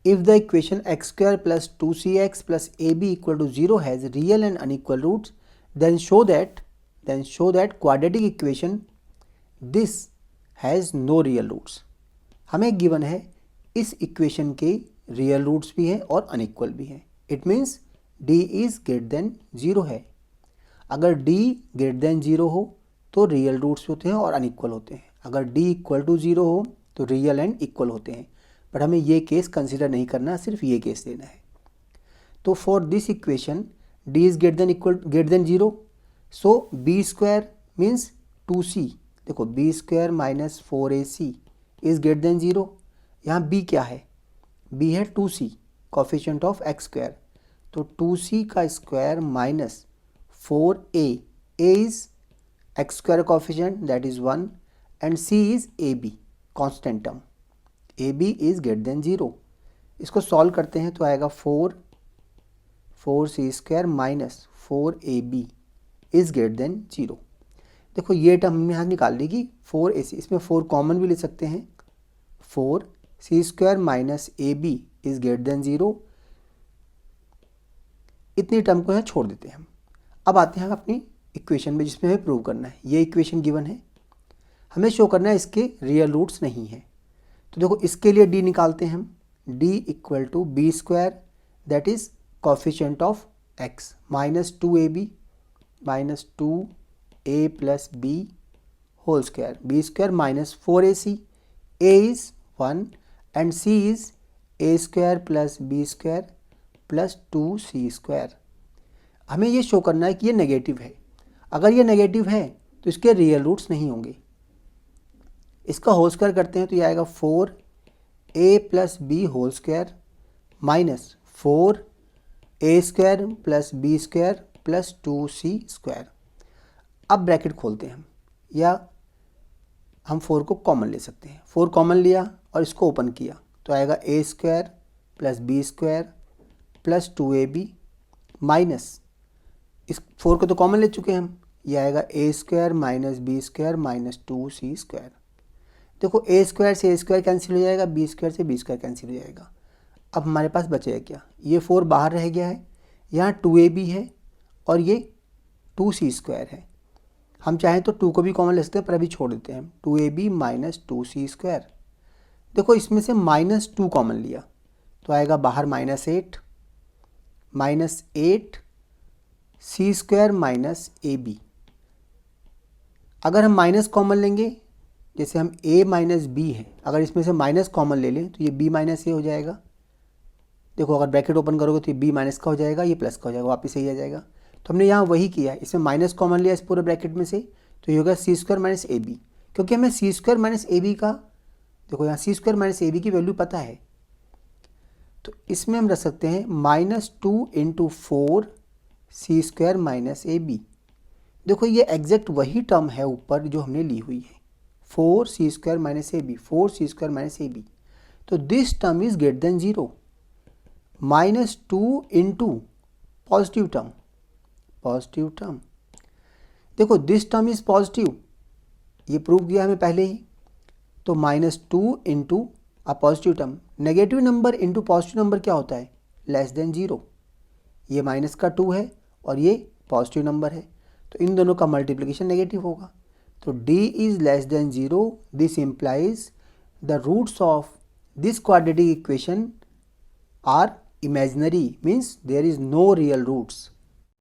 If the equation x square plus 2cx plus ab equal to 0 has real and unequal roots, then show that quadratic equation this has no real roots. हमें given है इस equation के real roots भी हैं और unequal भी हैं. It means d is greater than 0 है. अगर d ग्रेटर देन 0 हो तो रियल रूट्स होते हैं और अनइक्वल होते हैं. अगर d इक्वल टू 0 हो तो रियल एंड इक्वल होते हैं. बट हमें ये केस कंसिडर नहीं करना, सिर्फ ये केस लेना है. तो for this equation d is greater than 0, so b square means 2c. देखो b square minus 4ac is greater than 0. यहाँ b क्या है? b है 2c, coefficient of x square. तो 2c का square minus 4a, a is x square coefficient that is 1 and c is ab constant term. ab is greater than 0. इसको solve करते हैं तो आएगा 4c square minus 4ab is greater than 0. देखो ये term हमने यहाँ निकाल ली कि 4ac, इसमें 4 कॉमन भी ले सकते हैं. 4c square minus ab is greater than 0. इतनी टर्म को यहाँ छोड़ देते हैं हम. अब आते हैं अपनी इक्वेशन में जिसमें हमें प्रूव करना है. ये इक्वेशन गिवन है, हमें शो करना है इसके रियल रूट्स नहीं है. तो देखो इसके लिए d निकालते हैं हम. d equal to B square that is coefficient of x minus 2ab minus 2a plus b whole square. b square minus 4ac, a is 1 and c is a square plus b square plus 2c square. हमें ये show करना है कि ये negative है. अगर ये negative है तो इसके रियल रूट्स नहीं होंगे. इसका होल स्क्वायर करते हैं तो ये आएगा 4a plus B whole square minus 4a square plus b square plus 2c square. अब ब्रैकेट खोलते हैं हम, या हम 4 को कॉमन ले सकते हैं. 4 कॉमन लिया और इसको ओपन किया तो आएगा a square plus b square plus 2ab minus, इस 4 को तो कॉमन ले चुके हैं हम, ये आएगा a square minus b square minus 2c square. देखो a स्क्वायर से a स्क्वायर कैंसिल हो जाएगा, b स्क्वायर से b स्क्वायर कैंसिल हो जाएगा. अब हमारे पास बचेगा क्या? ये 4 बाहर रह गया है, यहाँ 2ab है और ये 2c स्क्वायर है. हम चाहें तो 2 को भी कॉमन ले सकते हैं पर अभी छोड़ देते हैं हम. 2ab minus 2c square. देखो इसमें से माइनस 2 कॉमन लिया तो आएगा बाहर minus 8 c square minus ab. अगर हम माइनस कॉमन लेंगे, जैसे हम a माइनस बी है, अगर इसमें से माइनस कॉमन ले लें तो ये b माइनस a हो जाएगा. देखो अगर ब्रैकेट ओपन करोगे तो ये b माइनस का हो जाएगा, ये प्लस का हो जाएगा, वापस यही आ जाएगा. तो हमने यहाँ वही किया है, इसमें माइनस कॉमन लिया इस पूरे ब्रैकेट में से, तो ये होगा c स्क्वायर माइनस ab. क्योंकि हमें c स्क्वायर माइनस ab का, देखो यहाँ c स्क्वायर माइनस ab की वैल्यू पता है, तो इसमें हम रख सकते हैं minus 2 into 4 c square minus ab. देखो ये एग्जैक्ट वही टर्म है ऊपर जो हमने ली हुई है, 4c square minus ab, 4c square minus ab. तो this term is greater than 0. Minus 2 into positive term, देखो दिस टर्म इज पॉजिटिव, ये प्रूव किया हमें पहले ही. तो minus 2 into a positive term. Negative number into positive number क्या होता है? Less than 0. ये माइनस का 2 है और ये पॉजिटिव नंबर है, तो इन दोनों का मल्टीप्लिकेशन नेगेटिव होगा. तो d is less than 0. This implies the roots of this quadratic equation are imaginary, means there is no real roots.